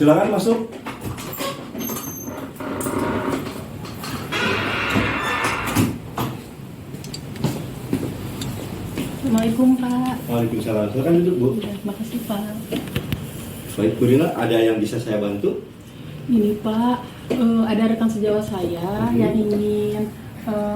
Silakan masuk. Assalamualaikum Pak. Waalaikumsalam. Silakan duduk, Bu. Ya, terima kasih Pak. Baik, Bu Rina, ada yang bisa saya bantu? Ini Pak, ada rekan sejawat saya yang ingin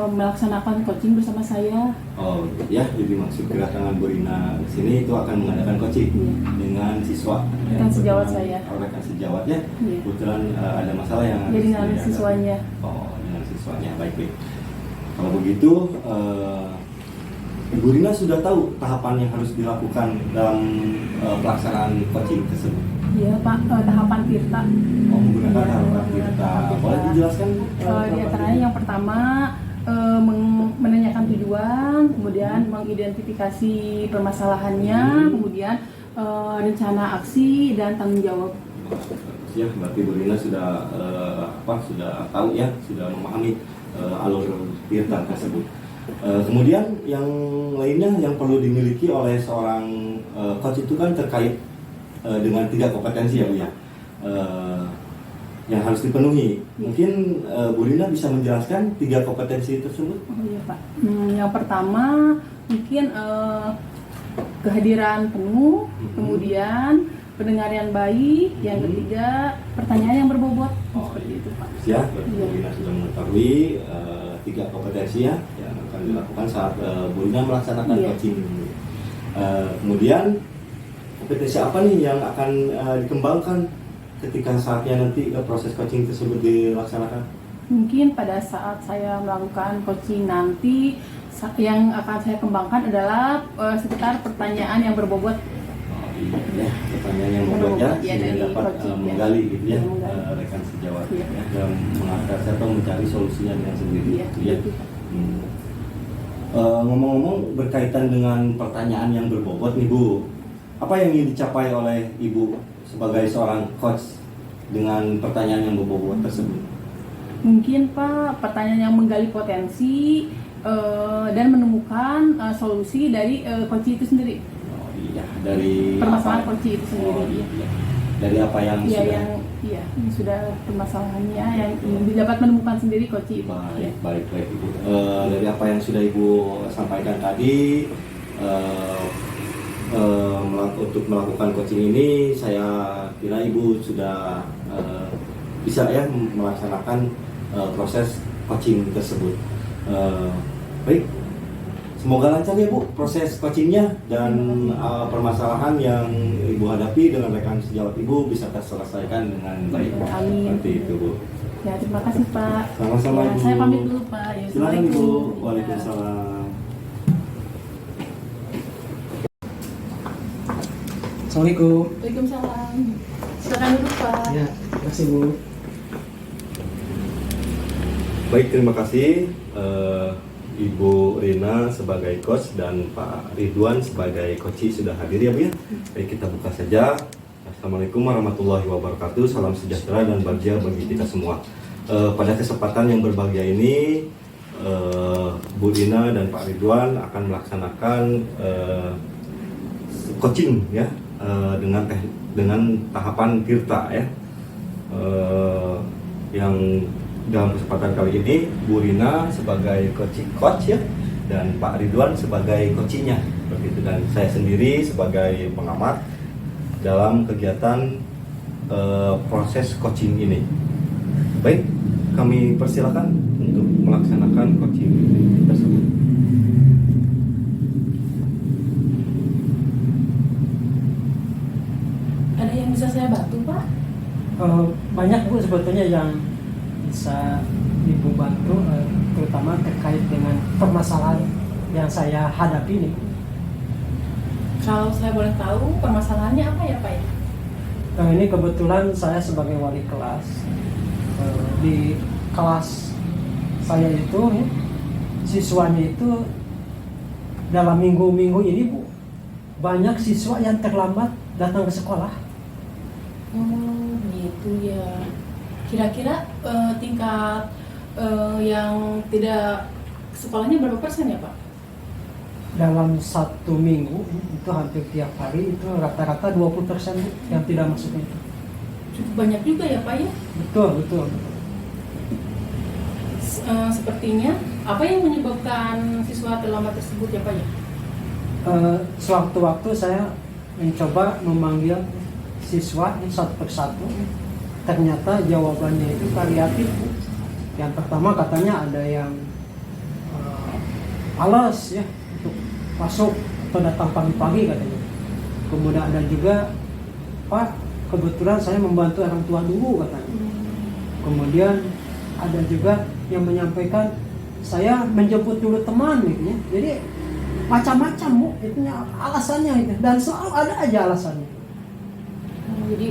melaksanakan coaching bersama saya. Oh ya, jadi maksud kedatangan Bu Rina ke sini itu akan mengadakan coaching dengan siswa. Rekan sejawat saya. Oh, rekan sejawatnya. Iya. Kebetulan ada masalah yang harus Jadi dengan dihadapi. siswanya. Oh, dengan siswanya. Baik. Kalau begitu, Ibu Rina sudah tahu tahapan yang harus dilakukan dalam pelaksanaan coaching tersebut. Iya Pak, tahapan Tirta. Oh, menggunakan Iya, tahapan menggunakan Tirta. tahapan Boleh Tirta. dijelaskan? Di antaranya yang pertama menanyakan tujuan, kemudian mengidentifikasi permasalahannya, kemudian rencana aksi dan tanggung jawab. Ya, berarti Bu Rina sudah sudah tahu ya, sudah memahami alur Tirta tersebut. Kemudian yang lainnya yang perlu dimiliki oleh seorang coach itu kan terkait dengan 3 kompetensi ya Bu ya, yang harus dipenuhi. Mungkin Bu Rina bisa menjelaskan 3 kompetensi tersebut? Oh iya Pak. Yang pertama mungkin kehadiran penuh, kemudian pendengaran baik, yang ketiga pertanyaan yang berbobot. Seperti itu Pak. Ya, Bu Rina sudah mengetahui 3 kompetensi ya yang akan dilakukan saat Bu Rina melaksanakan coaching ini. Kemudian kompetensi apa nih yang akan dikembangkan ketika saatnya nanti proses coaching tersebut dilaksanakan? Mungkin pada saat saya melakukan coaching nanti yang akan saya kembangkan adalah sekitar pertanyaan yang berbobot. Oh iya, pertanyaan yang berbobot ya, dari dapat coaching, menggali gitu ya, menggali. rekan sejawat Iya. ya, dalam mengatasi atau mencari solusinya dengan sendiri. Iya, gitu ya. gitu. Ngomong-ngomong berkaitan dengan pertanyaan yang berbobot nih Bu, apa yang ingin dicapai oleh Ibu sebagai seorang coach dengan pertanyaan yang berbobot tersebut? Mungkin Pak, pertanyaan yang menggali potensi dan menemukan solusi dari coaching itu sendiri. Oh iya, dari Permasalahan apa? coaching itu sendiri. Oh, iya. Dari apa yang Iya, sudah yang sudah permasalahannya yang dapat menemukan sendiri coaching itu. Ya. baik Ibu. Dari apa yang sudah Ibu sampaikan tadi, untuk melakukan coaching ini, saya kira Ibu sudah bisa ya melaksanakan proses coaching tersebut. Baik, semoga lancar ya Bu proses coachingnya dan permasalahan yang Ibu hadapi dengan rekan sejawat Ibu bisa terselesaikan dengan baik. Amin. Seperti itu Bu. Ya, terima kasih Pak. Sama-sama Ya, Ibu. saya pamit dulu Pak. Ya, Silakan Ibu. Assalamualaikum. Waalaikumsalam. Assalamualaikum. Waalaikumsalam. Silakan duduk Pak. Ya, terima kasih Bu. Baik, terima kasih Ibu Rina sebagai coach dan Pak Ridwan sebagai coach sudah hadir ya Bu ya. Baik, kita buka saja. Assalamualaikum warahmatullahi wabarakatuh. Salam sejahtera dan bahagia bagi kita semua. Pada kesempatan yang berbahagia ini, Bu Rina dan Pak Ridwan akan melaksanakan coaching ya, dengan tahapan Tirta ya. Yang dalam kesempatan kali ini Bu Rina sebagai coach ya, dan Pak Ridwan sebagai coachingnya seperti itu, dan saya sendiri sebagai pengamat dalam kegiatan proses coaching ini. Baik, kami persilakan untuk melaksanakan coaching tersebut. Ada yang bisa saya bantu Pak? Banyak Bu sebetulnya yang bisa Ibu bantu, terutama terkait dengan permasalahan yang saya hadapi nih. Kalau saya boleh tahu permasalahannya apa ya Pak ya? Ini kebetulan saya sebagai wali kelas, di kelas saya itu ya, siswanya itu dalam minggu-minggu ini Bu, banyak siswa yang terlambat datang ke sekolah. Oh gitu ya. Kira-kira tingkat yang tidak sekolahnya berapa persen ya Pak? Dalam 1 minggu itu hampir tiap hari itu rata-rata 20% yang tidak masuk itu. Cukup banyak juga ya Pak ya. Betul, betul. Sepertinya apa yang menyebabkan siswa terlambat tersebut ya Pak ya? Sewaktu-waktu saya mencoba memanggil siswa satu persatu, ternyata jawabannya itu variatif. Yang pertama katanya ada yang malas ya untuk masuk atau datang pagi-pagi katanya. Kemudian ada juga, Pak, kebetulan saya membantu orang tua dulu katanya. Kemudian ada juga yang menyampaikan saya menjemput dulu teman gitu ya. Jadi macam-macam Bu, itunya alasannya itu, dan selalu ada aja alasannya. Jadi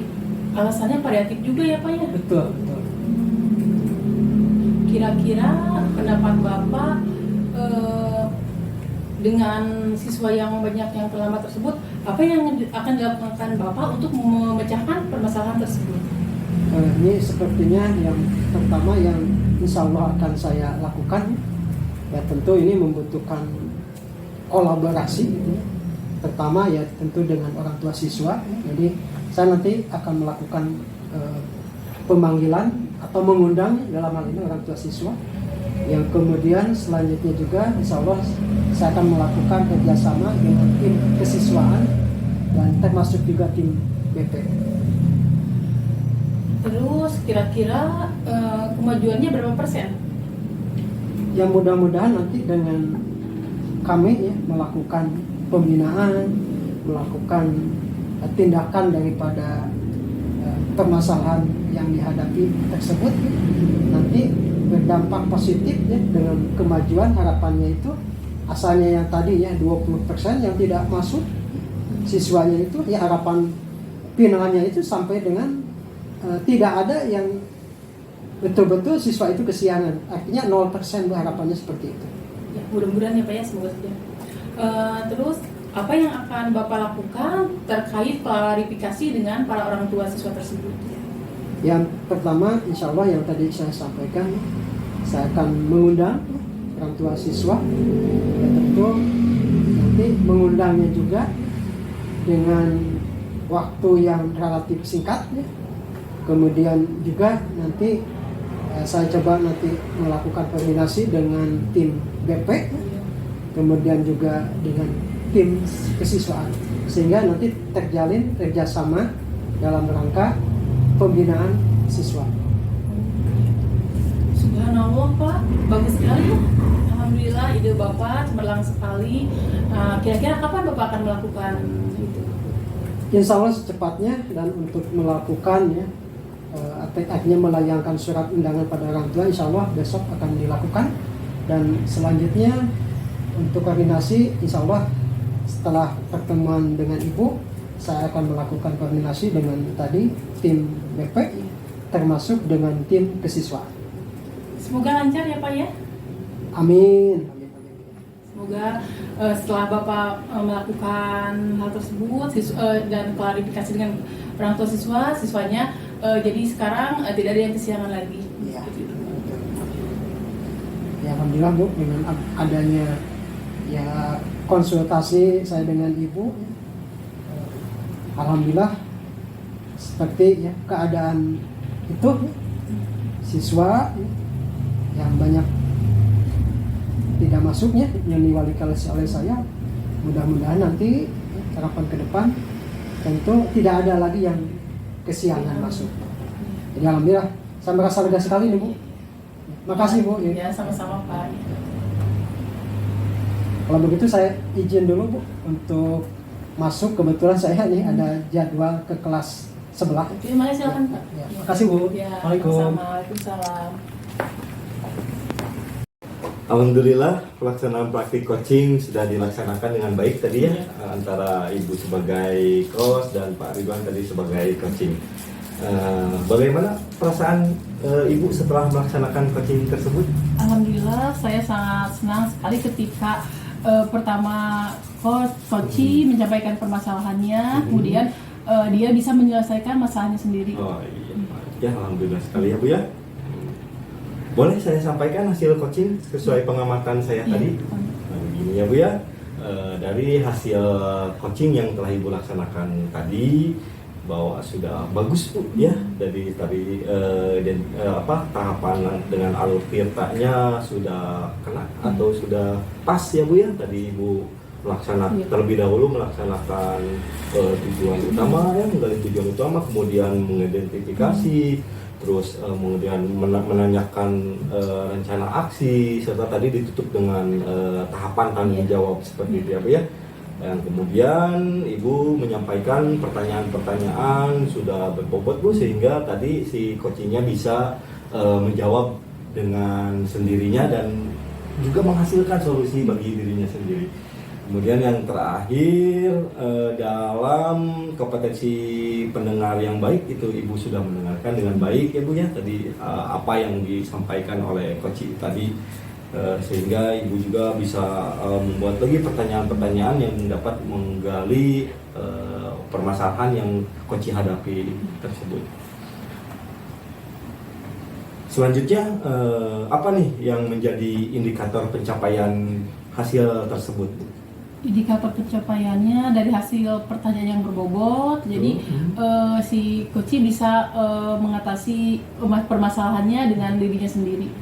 alasannya variatif juga ya Pak ya. Betul, betul. Kira-kira pendapat Bapak dengan siswa yang banyak yang terlambat tersebut, apa yang akan dilakukan Bapak untuk memecahkan permasalahan tersebut? Ini sepertinya yang pertama yang insya Allah akan saya lakukan, ya tentu ini membutuhkan kolaborasi gitu ya. Pertama ya tentu dengan orang tua siswa, jadi saya nanti akan melakukan pemanggilan atau mengundang dalam hal ini orang tua siswa. Yang kemudian selanjutnya juga insya Allah saya akan melakukan kerjasama dengan tim kesiswaan dan termasuk juga tim BP. Terus kira-kira kemajuannya berapa persen? Yang mudah-mudahan nanti dengan kami ya melakukan pembinaan, melakukan tindakan daripada permasalahan yang dihadapi tersebut ya, nanti berdampak positif ya, dengan kemajuan harapannya itu asalnya yang tadi ya 20% yang tidak masuk siswanya itu ya harapan finalnya itu sampai dengan tidak ada yang betul-betul siswa itu kesiangan, artinya 0% harapannya seperti itu. Ya, mudah-mudahan ya Pak ya, semoga saja. Terus apa yang akan Bapak lakukan terkait klarifikasi dengan para orang tua siswa tersebut? Yang pertama, insya Allah yang tadi saya sampaikan, saya akan mengundang orang tua siswa, dan tentu nanti mengundangnya juga dengan waktu yang relatif singkat ya. Kemudian juga nanti saya coba nanti melakukan koordinasi dengan tim BP, kemudian juga dengan tim kesiswaan, sehingga nanti terjalin kerjasama dalam rangka pembinaan siswa. Subhanallah Pak, bagus sekali. Alhamdulillah ide Bapak cemerlang sekali. Kira-kira kapan Bapak akan melakukan itu? Insya Allah secepatnya, dan untuk melakukannya artinya melayangkan surat undangan pada orang tua insya Allah besok akan dilakukan, dan selanjutnya untuk koordinasi insya Allah setelah pertemuan dengan ibu saya akan melakukan koordinasi dengan tadi tim BP termasuk dengan tim kesiswaan. Semoga lancar ya Pak ya. Amin. Semoga setelah Bapak melakukan hal tersebut dan klarifikasi dengan orang tua siswanya jadi sekarang tidak ada yang kesiangan lagi. Ya. Ya alhamdulillah Bu, dengan adanya ya konsultasi saya dengan ibu, alhamdulillah seperti ya keadaan itu siswa yang banyak tidak masuknya yang diwakilkan oleh saya, mudah-mudahan nanti harapan ke depan tentu tidak ada lagi yang kesiangan masuk. Jadi alhamdulillah saya merasa lega sekali nih Bu. Makasih Bu. Ya sama-sama Pak. Kalau begitu saya izin dulu Bu untuk masuk, kebetulan saya nih ada jadwal ke kelas sebelah. Terima kasih, silakan Pak. Ya, makasih Bu. Ya, Waalaikumsalam. Waalaikumsalam. Alhamdulillah pelaksanaan praktik coaching sudah dilaksanakan dengan baik tadi ya, antara Ibu sebagai coach dan Pak Ridwan tadi sebagai coaching. Bagaimana perasaan Ibu setelah melaksanakan coaching tersebut? Alhamdulillah saya sangat senang sekali ketika pertama coach menyampaikan permasalahannya, kemudian dia bisa menyelesaikan masalahnya sendiri. Oh iya, ya alhamdulillah sekali ya Bu ya. Boleh saya sampaikan hasil coaching sesuai pengamatan saya tadi? Begini ya Bu ya, dari hasil coaching yang telah Ibu laksanakan tadi, bahwa sudah bagus Bu ya dari tadi tahapan dengan alur tirtanya sudah kena atau sudah pas ya Bu ya. Tadi Ibu melaksanakan terlebih dahulu melaksanakan tujuan utama ya, menggali tujuan utama, kemudian mengidentifikasi, terus kemudian menanyakan rencana aksi, serta tadi ditutup dengan tahapan tanggung jawab seperti itu ya Bu ya. Dan kemudian Ibu menyampaikan pertanyaan-pertanyaan sudah berbobot Bu, sehingga tadi si coachingnya bisa menjawab dengan sendirinya dan juga menghasilkan solusi bagi dirinya sendiri. Kemudian yang terakhir dalam kompetensi pendengar yang baik itu Ibu sudah mendengarkan dengan baik ya Bu ya tadi apa yang disampaikan oleh coach tadi, sehingga Ibu juga bisa membuat lagi pertanyaan-pertanyaan yang dapat menggali permasalahan yang coach hadapi tersebut. Selanjutnya apa nih yang menjadi indikator pencapaian hasil tersebut? Indikator pencapaiannya dari hasil pertanyaan yang berbobot, jadi si coach bisa mengatasi permasalahannya dengan dirinya sendiri.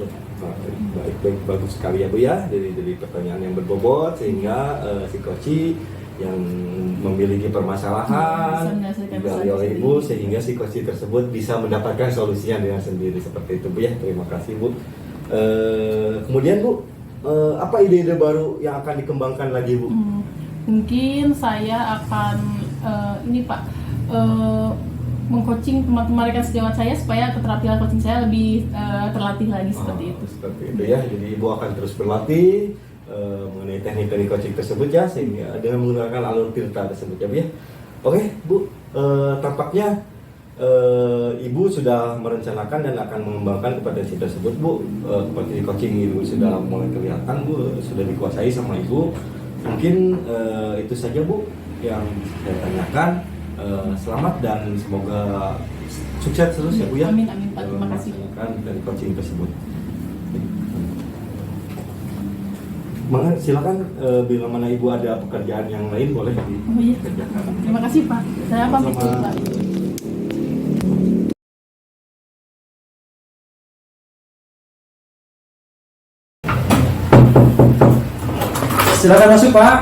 Baik, bagus sekali ya Bu ya, dari pertanyaan yang berbobot sehingga si coach yang memiliki permasalahan digali oleh Ibu, sehingga si coach tersebut bisa mendapatkan solusinya dengan sendiri seperti itu Bu ya. Terima kasih Bu. Kemudian Bu, apa ide-ide baru yang akan dikembangkan lagi Bu? Mungkin saya akan mengcoaching teman-teman rekan sejawat saya supaya keterampilan coaching saya lebih terlatih lagi seperti itu. Seperti itu ya. Jadi Ibu akan terus berlatih mengenai teknik-teknik coaching tersebut ya, sehingga dengan menggunakan alur tirta tersebut ya Bu ya. Oke Bu, tampaknya Ibu sudah merencanakan dan akan mengembangkan kompetensi tersebut Bu. Kompetensi coaching Ibu sudah mulai kelihatan Bu, sudah dikuasai sama Ibu. Mungkin itu saja Bu yang saya tanyakan. Selamat dan semoga sukses terus ya Bu ya. Amin amin Pak, terima kasih. Dari coaching tersebut. Silakan bila mana Ibu ada pekerjaan yang lain boleh dikerjakan. Terima kasih Pak. Saya pamit dulu Pak. Silakan masuk Pak.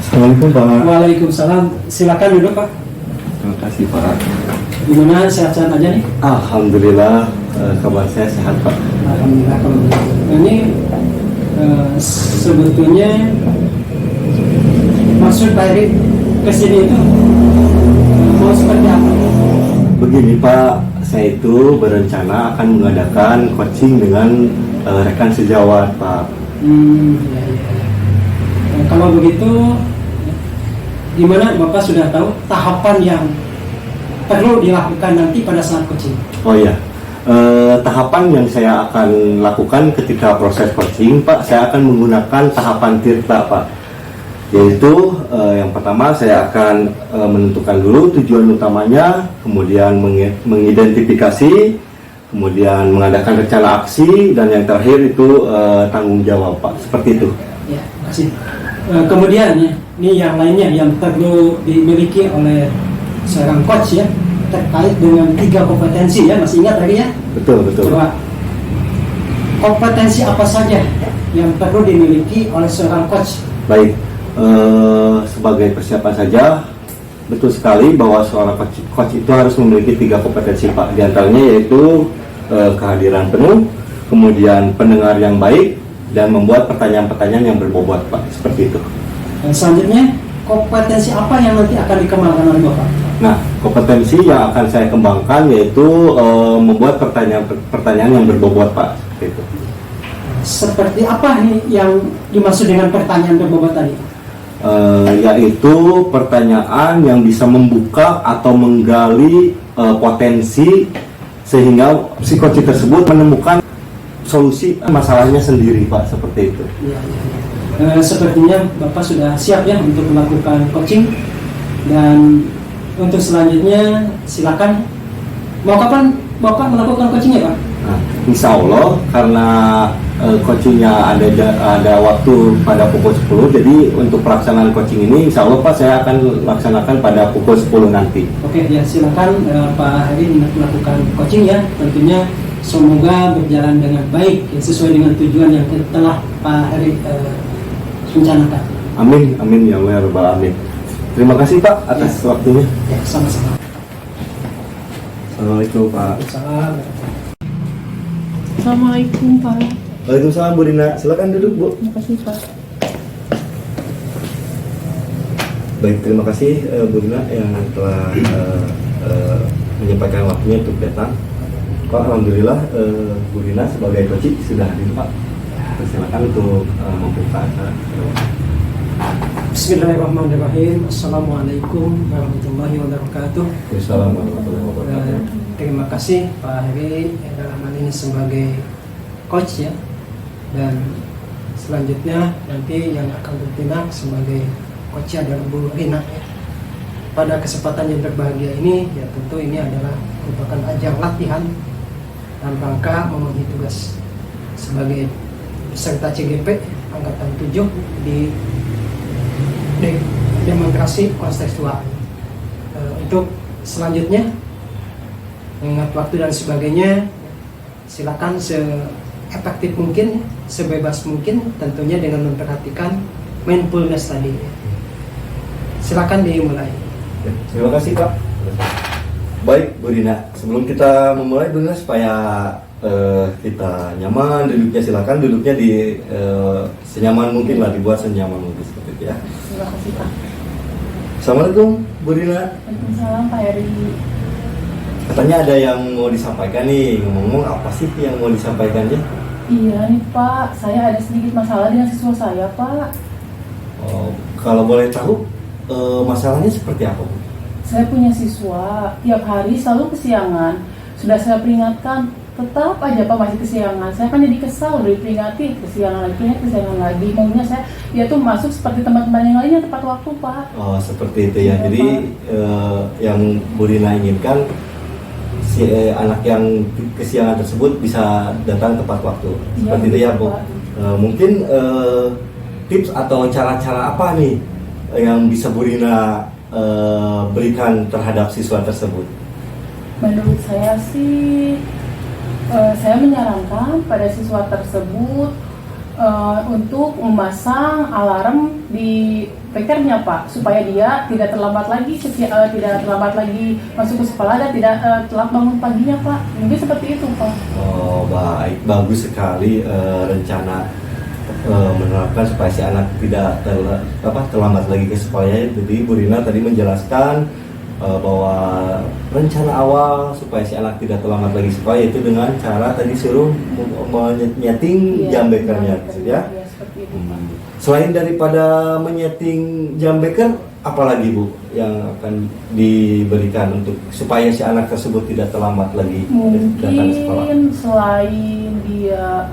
Assalamualaikum Pak. Waalaikumsalam. Silakan duduk Pak. Terima kasih Pak. Gimana, sehat-sehat aja nih? Alhamdulillah, kabar saya sehat Pak. Alhamdulillah kalau begitu. Ini sebetulnya maksud Pak Erik kesini itu mau seperti apa? Begini Pak, saya itu berencana akan mengadakan coaching dengan rekan sejawat Pak. Ya. Kalau begitu, gimana Bapak sudah tahu tahapan yang perlu dilakukan nanti pada saat coaching? Oh iya, tahapan yang saya akan lakukan ketika proses coaching Pak, saya akan menggunakan tahapan tirta Pak. Yaitu yang pertama saya akan menentukan dulu tujuan utamanya, kemudian mengidentifikasi, kemudian mengadakan rencana aksi, dan yang terakhir itu tanggung jawab Pak, seperti itu. Ya, terima kasih. Kemudian ya, ini yang lainnya yang perlu dimiliki oleh seorang coach ya, terkait dengan 3 kompetensi ya, masih ingat tadi ya? Betul. Coba, kompetensi apa saja yang perlu dimiliki oleh seorang coach? Baik, sebagai persiapan saja, betul sekali bahwa seorang coach itu harus memiliki 3 kompetensi Pak. Di antaranya yaitu kehadiran penuh, kemudian pendengar yang baik, dan membuat pertanyaan-pertanyaan yang berbobot Pak, seperti itu. Dan selanjutnya, kompetensi apa yang nanti akan dikembangkan oleh Bapak? Nah, kompetensi yang akan saya kembangkan yaitu membuat pertanyaan yang berbobot Pak, seperti itu. Seperti apa nih yang dimaksud dengan pertanyaan berbobot tadi? Yaitu pertanyaan yang bisa membuka atau menggali potensi sehingga si coach tersebut menemukan solusi masalahnya sendiri Pak, seperti itu. Ya. Sepertinya Bapak sudah siap ya untuk melakukan coaching, dan untuk selanjutnya silakan. Mau kapan Bapak melakukan coachingnya Pak? Nah, insya Allah karena coachingnya ada waktu pada pukul 10. Jadi untuk pelaksanaan coaching ini insya Allah Pak saya akan laksanakan pada pukul 10 nanti. Oke, ya silakan Pak Heri melakukan coaching ya. Tentunya semoga berjalan dengan baik ya, sesuai dengan tujuan yang telah Pak Heri rencanakan. Amin, amin ya Allah ya Rabbal Alamin. Terima kasih Pak atas waktunya. Ya, sama-sama. Assalamualaikum Pak. Assalamualaikum Pak. Waalaikumsalam Bu Rina. Silakan duduk Bu. Terima kasih Pak. Baik, terima kasih Bu Rina yang telah menyampaikan waktunya untuk datang. Pak, alhamdulillah Bu Rina sebagai coach sudah hadir Pak. Silakan untuk membuka acara. Bismillahirrahmanirrahim. Assalamualaikum warahmatullahi wabarakatuh. Wassalamualaikum warahmatullahi wabarakatuh. Terima kasih Pak Heri dalam hal ini sebagai coach ya. Dan selanjutnya nanti yang akan bertindak sebagai coach adalah Bu Rina ya. Pada kesempatan yang berbahagia ini ya tentu ini adalah merupakan ajang latihan dalam rangka memenuhi tugas sebagai peserta CGP Angkatan 7 di demonstrasi kontekstual. Untuk selanjutnya mengingat waktu dan sebagainya, silakan seefektif mungkin, sebebas mungkin, tentunya dengan memperhatikan mindfulness tadi. Silakan dimulai. Terima kasih Pak. Baik Bu Rina, sebelum kita memulai Bu Rina supaya kita nyaman duduknya, silakan duduknya di senyaman mungkin lah, dibuat senyaman mungkin seperti itu ya. Terima kasih Pak. Assalamualaikum Bu Rina. Waalaikumsalam Pak Heri. Katanya ada yang mau disampaikan nih, ngomong-ngomong apa sih yang mau disampaikannya? Iya nih Pak, saya ada sedikit masalah dengan siswa saya Pak. Oh, kalau boleh tahu masalahnya seperti apa Bu? Saya punya siswa, tiap hari selalu kesiangan. Sudah saya peringatkan, tetap aja Pak masih kesiangan. Saya kan jadi kesal, udah diperingati, kesiangan lagi. Maunya saya, dia tuh masuk seperti teman-teman yang lainnya tepat waktu Pak. Oh, seperti itu ya. Iya, Jadi yang Bu Rina inginkan si anak yang kesiangan tersebut bisa datang tepat waktu. Iya, Seperti itu ya Bu. Pak. Mungkin tips atau cara-cara apa nih yang bisa Bu Rina berikan terhadap siswa tersebut? Menurut saya sih, saya menyarankan pada siswa tersebut untuk memasang alarm di pekernya Pak, supaya dia tidak terlambat lagi masuk ke sekolah dan tidak telat bangun paginya Pak. Mungkin seperti itu Pak. Oh baik, bagus sekali rencana menerapkan supaya si anak tidak terlambat lagi ke sekolahnya. Jadi Bu Rina tadi menjelaskan bahwa rencana awal supaya si anak tidak terlambat lagi sekolah itu dengan cara tadi suruh menyeting jam bekernya, ya. Iya, seperti itu. Selain daripada menyeting jam beker, apalagi Bu yang akan diberikan untuk supaya si anak tersebut tidak terlambat lagi datang ke sekolah? Mungkin selain dia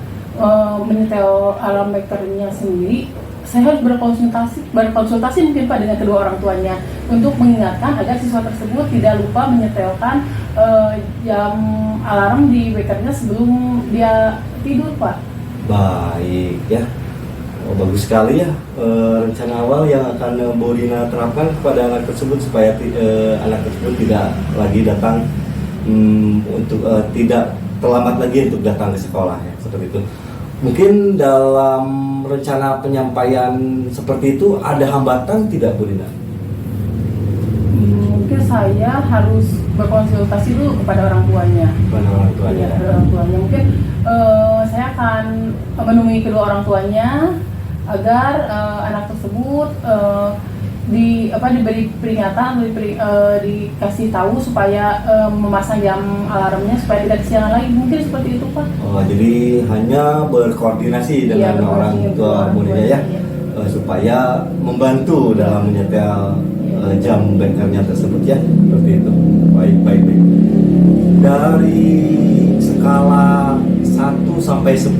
menyetel alarm bekernya sendiri, saya harus berkonsultasi mungkin Pak dengan kedua orang tuanya untuk mengingatkan agar siswa tersebut tidak lupa menyetelkan jam alarm di bekernya sebelum dia tidur Pak. Baik ya. Bagus sekali ya rencana awal yang akan Bu Rina terapkan kepada anak tersebut supaya anak tersebut tidak lagi datang untuk tidak terlambat lagi untuk datang ke sekolah ya, seperti itu. Mungkin dalam rencana penyampaian seperti itu ada hambatan tidak Bu Rina? Mungkin saya harus berkonsultasi dulu kepada orang tuanya. Kepada orang tuanya. Ya, orang tuanya. Mungkin saya akan menemui kedua orang tuanya agar anak tersebut diberi peringatan, dikasih tahu supaya memasang jam alarmnya supaya tidak kesiangan lagi. Mungkin seperti itu Pak. Oh, jadi hanya berkoordinasi dengan orang tua muridnya ya, supaya membantu dalam menyetel jam bekernya tersebut ya, seperti itu. Baik. Dari skala 1 sampai 10,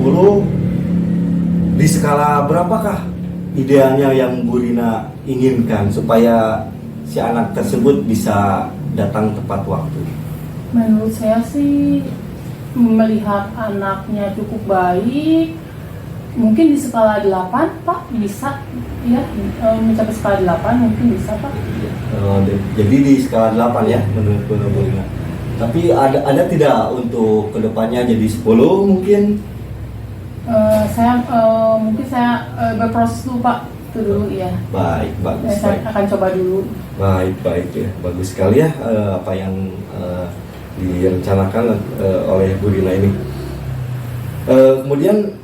di skala berapakah idealnya yang Bu Rina inginkan supaya si anak tersebut bisa datang tepat waktu? Menurut saya sih melihat anaknya cukup baik, Mungkin di skala 8 Pak bisa ya, mencapai skala 8 mungkin bisa Pak. Jadi di skala 8 ya menurut Bu Rina. Tapi ada tidak untuk kedepannya jadi 10 mungkin? Mungkin saya berproses dulu Pak, itu dulu ya. Baik, bagus. Saya Baik. akan coba dulu. Baik ya, bagus sekali ya apa yang direncanakan oleh Bu Rina ini. Kemudian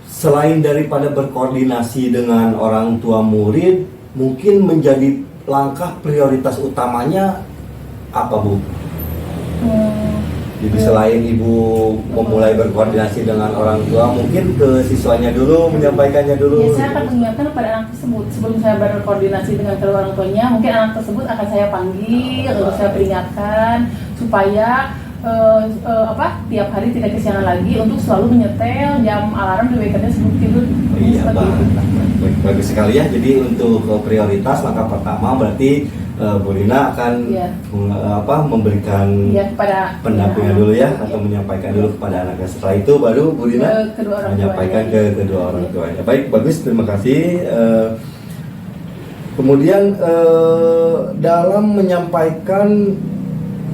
selain daripada berkoordinasi dengan orang tua murid, mungkin menjadi langkah prioritas utamanya apa Bu? Jadi selain Ibu memulai berkoordinasi dengan orang tua, mungkin ke siswanya dulu, menyampaikannya dulu. Ya, saya akan mengingatkan kepada anak tersebut sebelum saya berkoordinasi dengan kedua orang tuanya. Mungkin anak tersebut akan saya panggil, lalu saya peringatkan supaya tiap hari tidak kesiangan lagi untuk selalu menyetel jam alarm di weekendnya sebelum tidur. Iya, Seperti itu. bagus sekali ya. Jadi untuk prioritas langkah pertama berarti Bu Rina akan memberikan kepada pendampingan dulu ya, atau menyampaikan dulu kepada anaknya. Setelah itu baru Bu Rina kedua orang menyampaikan tuanya. ke kedua orang tuanya. Baik, bagus, terima kasih. Kemudian dalam menyampaikan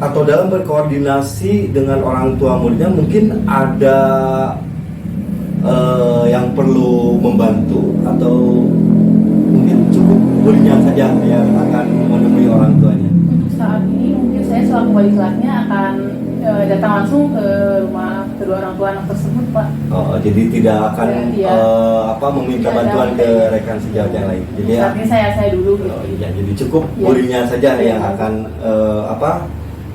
atau dalam berkoordinasi dengan orang tua muridnya, mungkin ada yang perlu membantu atau mungkin cukup muridnya saja yang akan menemui orang tuanya. Untuk saat ini mungkin saya selaku wali kelasnya akan datang langsung ke rumah kedua orang tua anak tersebut Pak. Jadi tidak akan Iya. meminta Tidak bantuan ada. ke rekan sejawat yang lain. Jadi ya, Saat ini saya dulu gitu. ya, jadi cukup Iya. muridnya saja Iya. yang akan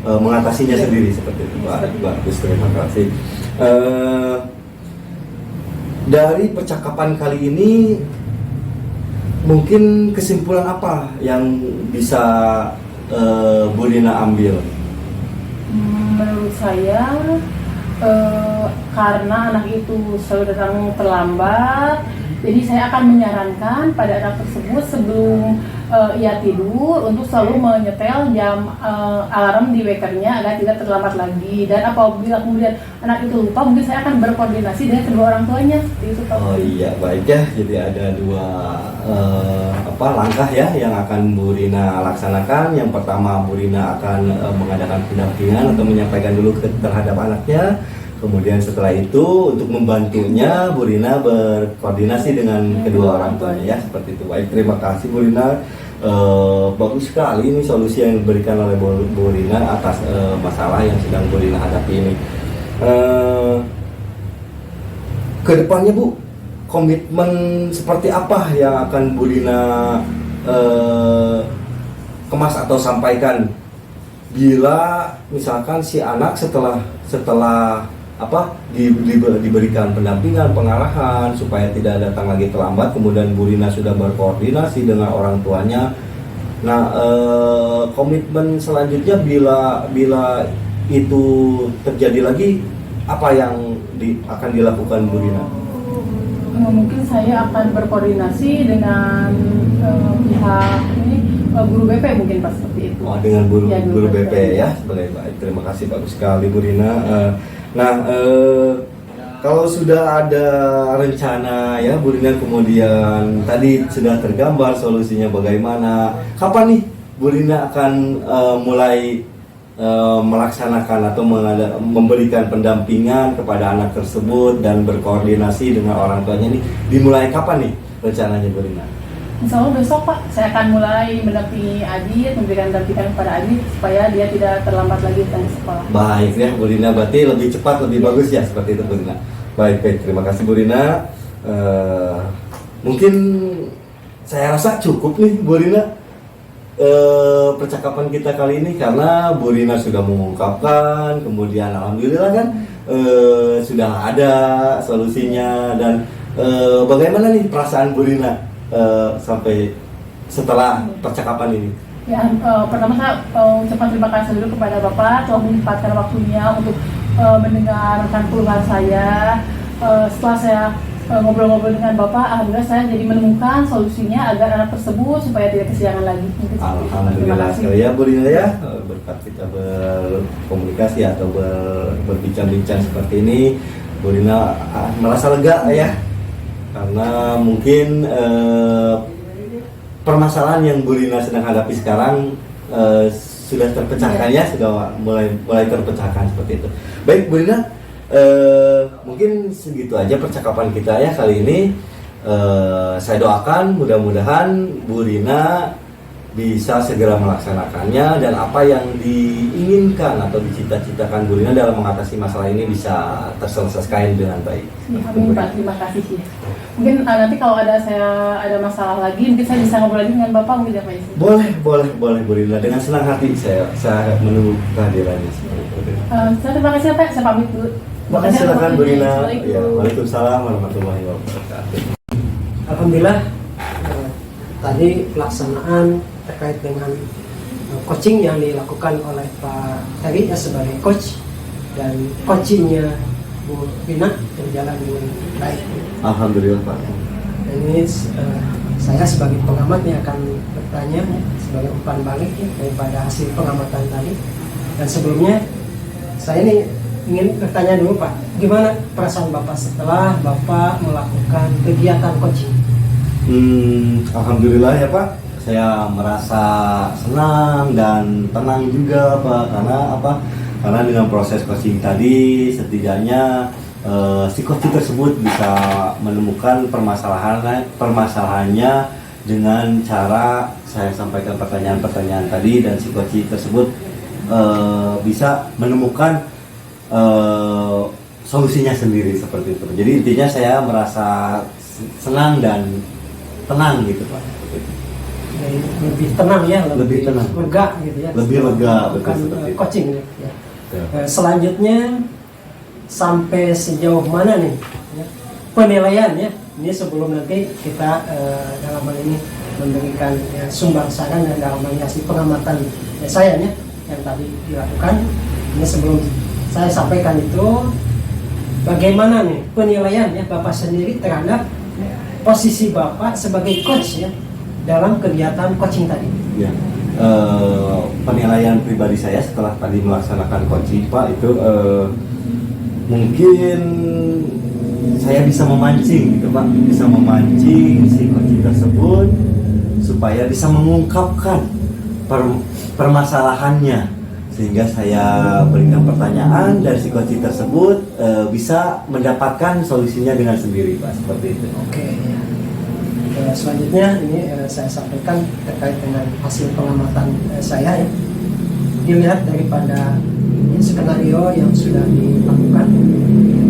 mengatasinya Iya. sendiri seperti itu. Bagus, terima kasih. Dari percakapan kali ini, mungkin kesimpulan apa yang bisa Bu Rina ambil? Menurut saya karena anak itu selalu datang terlambat, jadi saya akan menyarankan pada anak tersebut sebelum ia tidur untuk selalu menyetel jam alarm di wakernya agar tidak terlambat lagi. Dan apabila kemudian anak itu lupa, mungkin saya akan berkoordinasi dengan kedua orang tuanya. Itu Pak. Oh iya, baik ya. Jadi ada dua langkah ya yang akan Bu Rina laksanakan. Yang pertama, Bu Rina akan mengadakan pendampingan atau menyampaikan dulu terhadap anaknya. Kemudian setelah itu untuk membantunya, Bu Rina berkoordinasi dengan kedua orang tuanya ya, seperti itu. Baik, terima kasih Bu Rina. Bagus sekali ini solusi yang diberikan oleh Bu Rina atas masalah yang sedang Bu Rina hadapi ini. Kedepannya Bu, komitmen seperti apa yang akan Bu Rina kemas atau sampaikan bila misalkan si anak setelah diberikan pendampingan, pengarahan supaya tidak datang lagi terlambat, kemudian Bu Rina sudah berkoordinasi dengan orang tuanya. Nah, komitmen selanjutnya bila itu terjadi lagi, apa yang akan dilakukan Bu Rina? Mungkin saya akan berkoordinasi dengan pihak guru BP mungkin Pak, seperti itu. Dengan guru Ya, BP ya, sebagai baik. Terima kasih, bagus sekali Bu Rina. Kalau sudah ada rencana ya Bu Rina, kemudian tadi sudah tergambar solusinya bagaimana, kapan nih Bu Rina akan mulai melaksanakan atau memberikan pendampingan kepada anak tersebut dan berkoordinasi dengan orang tuanya ini, dimulai kapan nih rencananya Bu Rina? Insya Allah besok Pak, saya akan mulai mendampingi Adit, memberikan pendampingan kepada Adit supaya dia tidak terlambat lagi datang ke sekolah. Baik ya Bu Rina, berarti lebih cepat, lebih bagus ya, seperti itu Bu Rina. Baik, terima kasih Bu Rina. Mungkin saya rasa cukup nih Bu Rina percakapan kita kali ini, karena Bu Rina sudah mengungkapkan, kemudian alhamdulillah kan sudah ada solusinya. Dan bagaimana nih perasaan Bu Rina sampai setelah percakapan ini? Ya, pertama saya ucapkan terima kasih dulu kepada Bapak telah menyempatkan waktunya untuk mendengarkan keluhan saya. Setelah saya ngobrol-ngobrol dengan Bapak, alhamdulillah saya jadi menemukan solusinya agar anak tersebut supaya tidak kesiangan lagi. Alhamdulillah sekali ya Bu Rina ya, berkat kita berkomunikasi atau berbincang-bincang seperti ini, Bu Rina merasa lega ya. karena mungkin permasalahan yang Bu Rina sedang hadapi sekarang sudah terpecahkan ya, sudah mulai terpecahkan seperti itu. Baik Bu Rina, mungkin segitu aja percakapan kita ya kali ini. Saya doakan mudah-mudahan Bu Rina bisa segera melaksanakannya, dan apa yang diinginkan atau dicita-citakan Bu Rina dalam mengatasi masalah ini bisa terselesaikan dengan baik. Amin Pak, terima kasih sih. Mungkin nanti kalau saya ada masalah lagi, mungkin saya bisa ngobrol lagi dengan Bapak mungkin ya Pak Isi. Boleh Bu Rina, dengan senang hati saya menunggu kehadirannya. Saya terima kasih ya Pak, saya pamit dulu. Makasih, silakan Bu Rina. Assalamualaikum. Ya, waalaikumsalam warahmatullahi wabarakatuh. Alhamdulillah tadi pelaksanaan terkait dengan coaching yang dilakukan oleh Pak Heri ya sebagai coach, dan coachingnya Bu Rina berjalan dengan baik. Alhamdulillah Pak. Dan ini saya sebagai pengamat yang akan bertanya sebagai umpan balik ya, daripada hasil pengamatan tadi. Dan sebelumnya saya ini ingin bertanya dulu Pak, gimana perasaan Bapak setelah Bapak melakukan kegiatan coaching? Alhamdulillah ya Pak, saya merasa senang dan tenang juga Pak, karena apa? Karena dengan proses coaching tadi setidaknya si coach tersebut bisa menemukan permasalahannya dengan cara saya sampaikan pertanyaan-pertanyaan tadi, dan si coach tersebut bisa menemukan solusinya sendiri seperti itu. Jadi intinya saya merasa senang dan tenang gitu Pak. Jadi lebih tenang ya, lebih tenang, lega gitu ya. Lebih lega, bukan betul, coaching ya. Ya. Selanjutnya sampai sejauh mana nih ya, penilaian ya? Ini sebelum nanti kita dalam hal ini memberikan ya, sumbang saran dan dalam hal ini hasil pengamatan saya ya, yang tadi dilakukan. Ini sebelum saya sampaikan itu, bagaimana nih penilaian ya Bapak sendiri terhadap posisi Bapak sebagai coach ya dalam kegiatan coaching tadi? Ya, penilaian pribadi saya setelah tadi melaksanakan coaching Pak itu mungkin saya bisa memancing gitu Pak, bisa memancing si coaching tersebut supaya bisa mengungkapkan permasalahannya, sehingga saya berikan pertanyaan dan si coaching tersebut bisa mendapatkan solusinya dengan sendiri Pak, seperti itu. Oke. Selanjutnya ini saya sampaikan terkait dengan hasil pengamatan saya ya. Dilihat daripada skenario yang sudah dilakukan,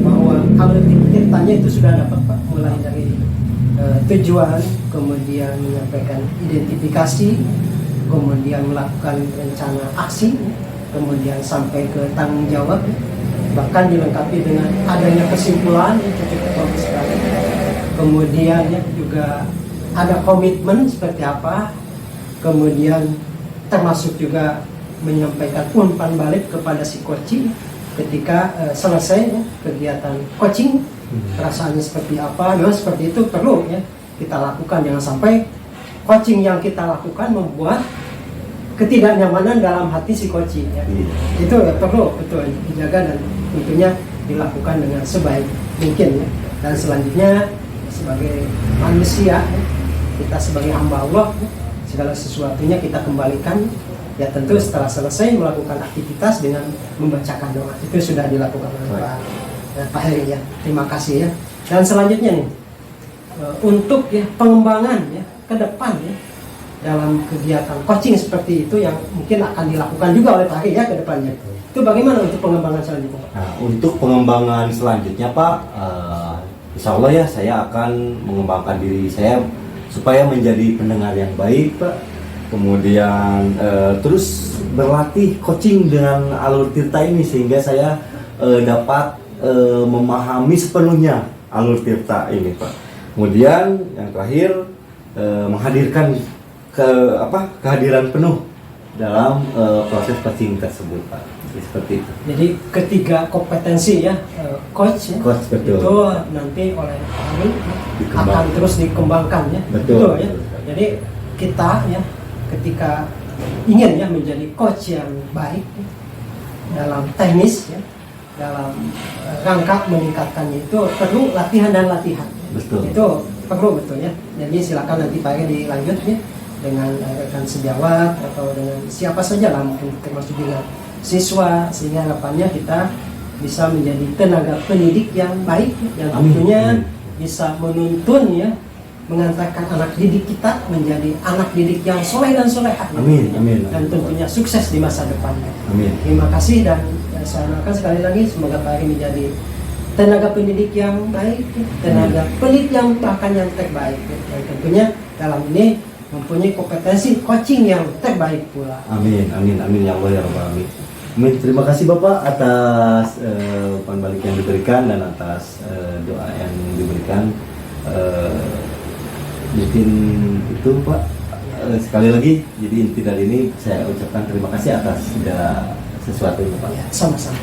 bahwa alur ceritanya itu sudah dapat Pak, mulai dari tujuan, kemudian menyampaikan identifikasi, kemudian melakukan rencana aksi, kemudian sampai ke tanggung jawab, bahkan dilengkapi dengan adanya kesimpulan yang cukup bagus sekali. Kemudian ya, juga ada komitmen seperti apa, kemudian termasuk juga menyampaikan umpan balik kepada si coaching ketika selesai ya, kegiatan coaching, perasaannya seperti apa. Memang seperti itu perlu ya kita lakukan, jangan sampai coaching yang kita lakukan membuat ketidaknyamanan dalam hati si coaching ya. Itu ya perlu betul dijaga dan tentunya dilakukan dengan sebaik mungkin ya. Dan selanjutnya sebagai manusia ya, kita sebagai hamba Allah ya, segala sesuatunya kita kembalikan ya, tentu setelah selesai melakukan aktivitas dengan membacakan doa. Itu sudah dilakukan oleh Pak Heri ya. Terima kasih ya. Dan selanjutnya nih untuk ya pengembangan ya ke depan ya dalam kegiatan coaching seperti itu yang mungkin akan dilakukan juga oleh Pak Heri ya ke depannya. Itu bagaimana untuk pengembangan selanjutnya Pak? Nah, untuk pengembangan selanjutnya Pak, insya Allah ya saya akan mengembangkan diri saya supaya menjadi pendengar yang baik Pak. Kemudian terus berlatih coaching dengan alur tirta ini sehingga saya dapat memahami sepenuhnya alur tirta ini Pak. Kemudian yang terakhir menghadirkan kehadiran penuh dalam proses coaching tersebut Pak. Seperti itu. Jadi ketiga kompetensi ya coach ya, betul. Itu nanti oleh kami akan terus dikembangkan ya. Betul ya. Jadi kita ya ketika ingin ya menjadi coach yang baik ya, dalam teknis ya, dalam rangka meningkatkannya itu perlu latihan dan latihan. Betul. Itu perlu betul ya. Jadi silakan nanti Pak Eri dilanjut ya dengan rekan sejawat atau dengan siapa saja lah, mungkin termasuk juga siswa, sehingga harapannya kita bisa menjadi tenaga pendidik yang baik yang Amin. tentunya Amin. bisa menuntun ya, mengantarkan anak didik kita menjadi anak didik yang soleh dan solehah. Amin, amin. Dan tentunya sukses di masa depannya. Amin. Terima kasih dan saya doakan sekali lagi semoga Pak Eri menjadi tenaga pendidik yang baik, tenaga pendidik yang bahkan yang terbaik. Dan tentunya dalam ini mempunyai kompetensi coaching yang terbaik pula. Amin, amin, amin ya Allah ya Rabbal Alamin. Amin. Terima kasih Bapak atas umpan balik yang diberikan dan atas doa yang diberikan. Mungkin itu Pak. Sekali lagi, jadi inti dari ini saya ucapkan terima kasih atas segala sesuatu Pak. Ya, sama-sama.